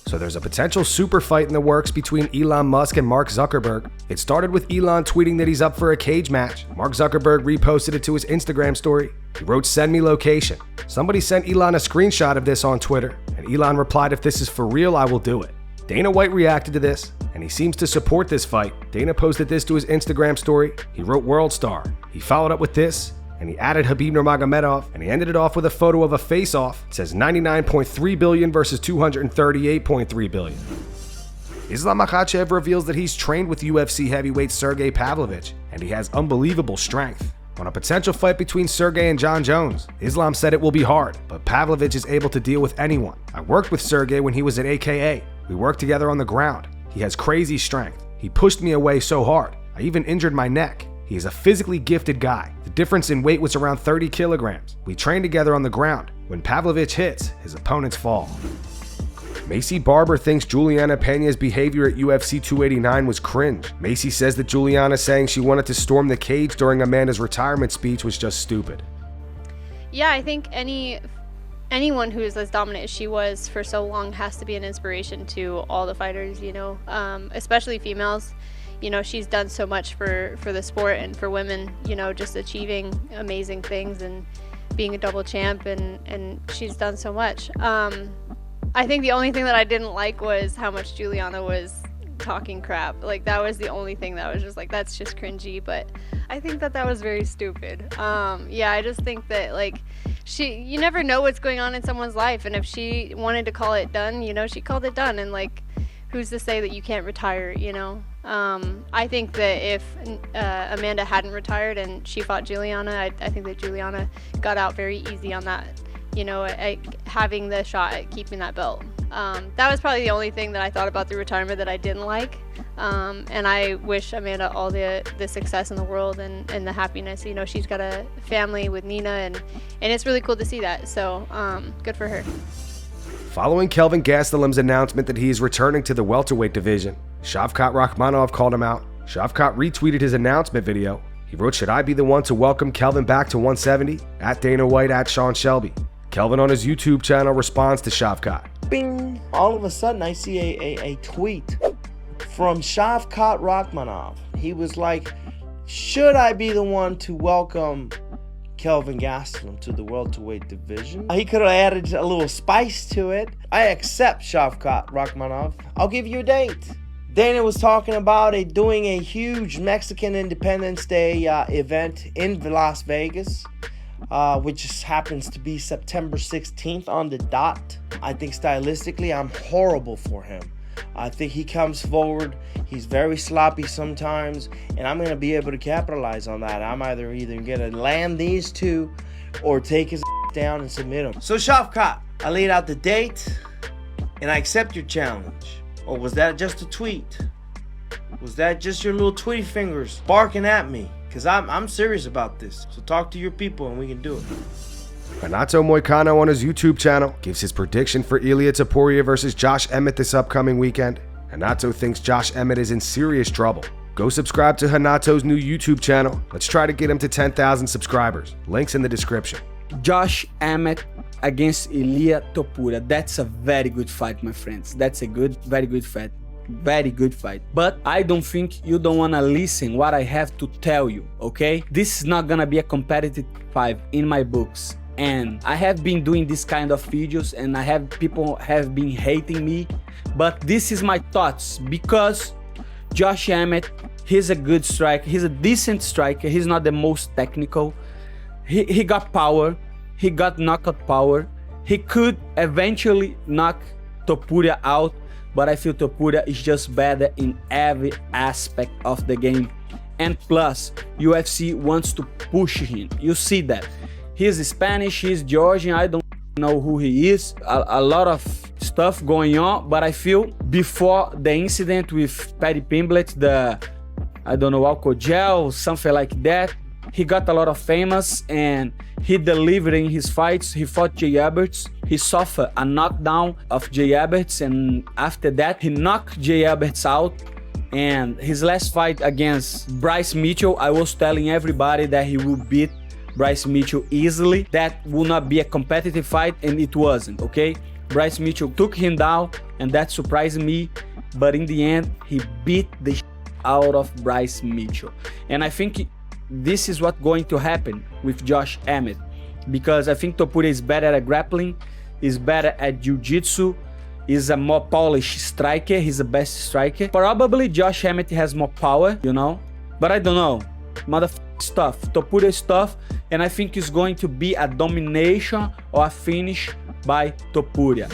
So there's a potential super fight in the works between Elon Musk and Mark Zuckerberg. It started with Elon tweeting that he's up for a cage match. Mark Zuckerberg reposted it to his Instagram story. He wrote, "Send me location." Somebody sent Elon a screenshot of this on Twitter, and Elon replied, "If this is for real, I will do it." Dana White reacted to this, and he seems to support this fight. Dana posted this to his Instagram story. He wrote "World Star." He followed up with this, and he added Khabib Nurmagomedov, and he ended it off with a photo of a face-off. It says 99.3 billion versus 238.3 billion. Islam Makhachev reveals that he's trained with UFC heavyweight Sergei Pavlovich, and he has unbelievable strength. On a potential fight between Sergei and John Jones, Islam said it will be hard, but Pavlovich is able to deal with anyone. "I worked with Sergei when he was at AKA. We worked together on the ground. He has crazy strength. He pushed me away so hard. I even injured my neck. He is a physically gifted guy. The difference in weight was around 30 kilograms. We trained together on the ground. When Pavlovich hits, his opponents fall." Maycee Barber thinks Julianna Pena's behavior at UFC 289 was cringe. Maycee says that Julianna saying she wanted to storm the cage during Amanda's retirement speech was just stupid. Yeah, I think anyone who is as dominant as she was for so long has to be an inspiration to all the fighters, especially females. She's done so much for the sport and for women, just achieving amazing things and being a double champ, and she's done so much. I think the only thing that I didn't like was how much Julianna was talking crap. Like, that was the only thing that was just like, that's just cringy, but I think that was very stupid. Yeah, I just think that, you never know what's going on in someone's life, and if she wanted to call it done, she called it done, and who's to say that you can't retire, I think that if Amanda hadn't retired and she fought Julianna, I think that Julianna got out very easy on that, having the shot at keeping that belt. That was probably the only thing that I thought about the retirement that I didn't like. And I wish Amanda all the success in the world and the happiness. She's got a family with Nina, and it's really cool to see that. So good for her. Following Kelvin Gastelum's announcement that he is returning to the welterweight division, Shavkat Rakhmonov called him out. Shavkat retweeted his announcement video. He wrote, "Should I be the one to welcome Kelvin back to 170? At Dana White, at Sean Shelby." Kelvin on his YouTube channel responds to Shavkat. Bing! All of a sudden I see a tweet from Shavkat Rakhmonov. He was like, "Should I be the one to welcome Kelvin Gastelum to the welterweight division?" He could have added a little spice to it. I accept, Shavkat Rakhmonov. I'll give you a date. Dana was talking about doing a huge Mexican Independence Day event in Las Vegas, which just happens to be September 16th on the dot. I think stylistically, I'm horrible for him. I think he comes forward, he's very sloppy sometimes, and I'm going to be able to capitalize on that. I'm either going to land these two or take his down and submit him. So Shavkat, I laid out the date, and I accept your challenge. Or was that just a tweet? Was that just your little tweety fingers barking at me? Because I'm serious about this. So talk to your people and we can do it. Renato Moicano on his YouTube channel gives his prediction for Ilia Topuria versus Josh Emmett this upcoming weekend. Renato thinks Josh Emmett is in serious trouble. Go subscribe to Renato's new YouTube channel. Let's try to get him to 10,000 subscribers. Links in the description. Josh Emmett against Ilia Topuria. That's a very good fight, my friends. That's a very good fight. Very good fight. But I don't think you don't want to listen what I have to tell you, okay? This is not gonna be a competitive fight in my books. And I have been doing this kind of videos and people have been hating me. But this is my thoughts, because Josh Emmett, he's a good striker. He's a decent striker. He's not the most technical. He got power. He got knockout power. He could eventually knock Topuria out, but I feel Topuria is just better in every aspect of the game. And plus, UFC wants to push him. You see that. He's Spanish, he's Georgian, I don't know who he is. A lot of stuff going on, but I feel before the incident with Paddy Pimblett, I don't know, alcohol gel, something like that, he got a lot of famous and he delivered in his fights. He fought Jay Alberts. He suffered a knockdown of Jay Alberts, and after that, he knocked Jay Alberts out. And his last fight against Bryce Mitchell, I was telling everybody that he will beat Bryce Mitchell easily. That will not be a competitive fight, and it wasn't, okay? Bryce Mitchell took him down and that surprised me. But in the end, he beat the out of Bryce Mitchell. And I think this is what's going to happen with Josh Emmett, because I think Topuria is better at grappling, is better at jiu-jitsu, is a more polished striker, he's the best striker. Probably Josh Emmett has more power, you know, but I don't know. Stuff, Topuria stuff, and I think it's going to be a domination or a finish by Topuria.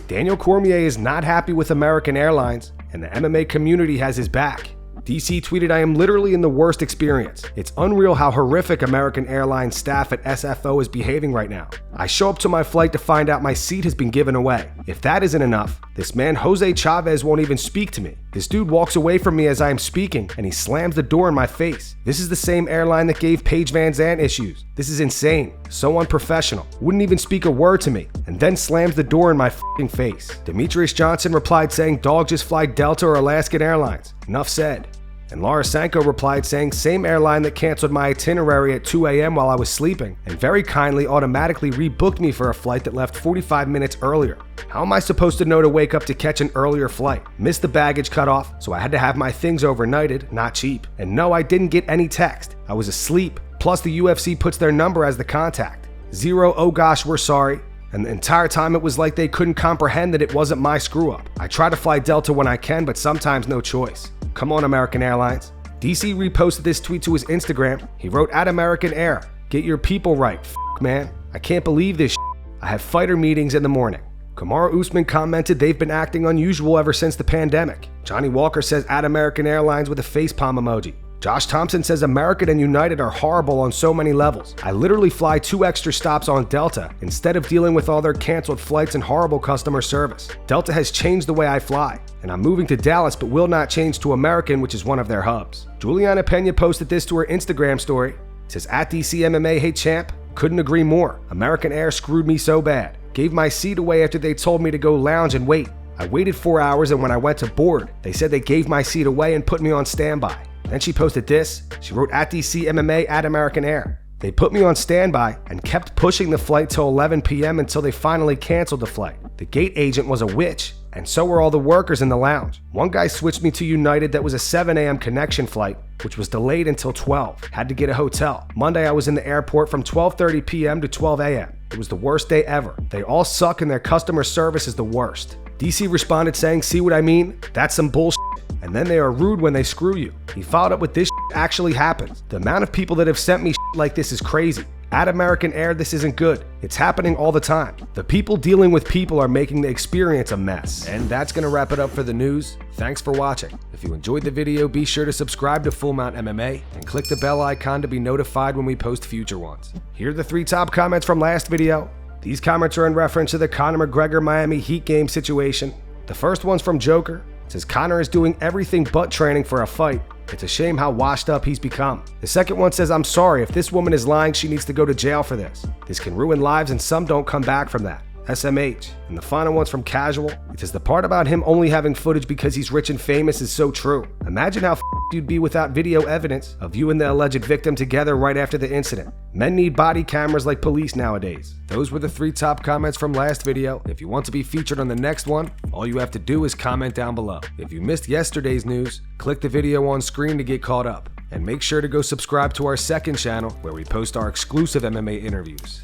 Daniel Cormier is not happy with American Airlines, and the MMA community has his back. DC tweeted, "I am literally in the worst experience. It's unreal how horrific American Airlines staff at SFO is behaving right now. I show up to my flight to find out my seat has been given away. If that isn't enough, this man Jose Chavez won't even speak to me. This dude walks away from me as I am speaking, and he slams the door in my face. This is the same airline that gave Paige Van Zandt issues. This is insane. So unprofessional. Wouldn't even speak a word to me, and then slams the door in my f***ing face." Demetrius Johnson replied saying, "Dog, just fly Delta or Alaskan Airlines. Enough said." And Laura Sanko replied saying, "Same airline that canceled my itinerary at 2 a.m. while I was sleeping, and very kindly automatically rebooked me for a flight that left 45 minutes earlier. How am I supposed to know to wake up to catch an earlier flight? Missed the baggage cutoff, so I had to have my things overnighted, not cheap. And no, I didn't get any text. I was asleep. Plus the UFC puts their number as the contact. 0, oh gosh, we're sorry." And the entire time it was like they couldn't comprehend that it wasn't my screw up. I try to fly Delta when I can, but sometimes no choice. Come on, American Airlines. DC reposted this tweet to his Instagram. He wrote, "At American Air, get your people right, man. I can't believe this shit. I have fighter meetings in the morning." Kamaru Usman commented, "They've been acting unusual ever since the pandemic." Johnny Walker says, "At American Airlines" with a facepalm emoji. Josh Thompson says, "American and United are horrible on so many levels. I literally fly 2 extra stops on Delta instead of dealing with all their canceled flights and horrible customer service. Delta has changed the way I fly, and I'm moving to Dallas but will not change to American, which is one of their hubs." Julianna Pena posted this to her Instagram story. It says, "At DC MMA, hey champ, couldn't agree more. American Air screwed me so bad. Gave my seat away after they told me to go lounge and wait. I waited 4 hours, and when I went to board, they said they gave my seat away and put me on standby." Then she posted this. She wrote, "At DC MMA, at American Air. They put me on standby and kept pushing the flight till 11 p.m. until they finally canceled the flight. The gate agent was a witch, and so were all the workers in the lounge. One guy switched me to United that was a 7 a.m. connection flight, which was delayed until 12. Had to get a hotel. Monday I was in the airport from 12:30 p.m. to 12 a.m. It was the worst day ever. They all suck and their customer service is the worst." DC responded saying, "See what I mean? That's some bullshit. And then they are rude when they screw you." He followed up with, "This actually happens. The amount of people that have sent me like this is crazy. At American Air, this isn't good. It's happening all the time. The people dealing with people are making the experience a mess." And that's going to wrap it up for the news. Thanks for watching. If you enjoyed the video, be sure to subscribe to Full Mount MMA and click the bell icon to be notified when we post future ones. Here are the 3 top comments from last video. These comments are in reference to the Conor McGregor Miami Heat game situation. The first one's from Joker. It says, "Conor is doing everything but training for a fight. It's a shame how washed up he's become." The second one says, "I'm sorry, if this woman is lying, she needs to go to jail for this. This can ruin lives and some don't come back from that. SMH. And the final one's from Casual. It says, "The part about him only having footage because he's rich and famous is so true. Imagine how you'd be without video evidence of you and the alleged victim together right after the incident. Men need body cameras like police nowadays." Those were the 3 top comments from last video. If you want to be featured on the next one, all you have to do is comment down below. If you missed yesterday's news, click the video on screen to get caught up. And make sure to go subscribe to our second channel where we post our exclusive MMA interviews.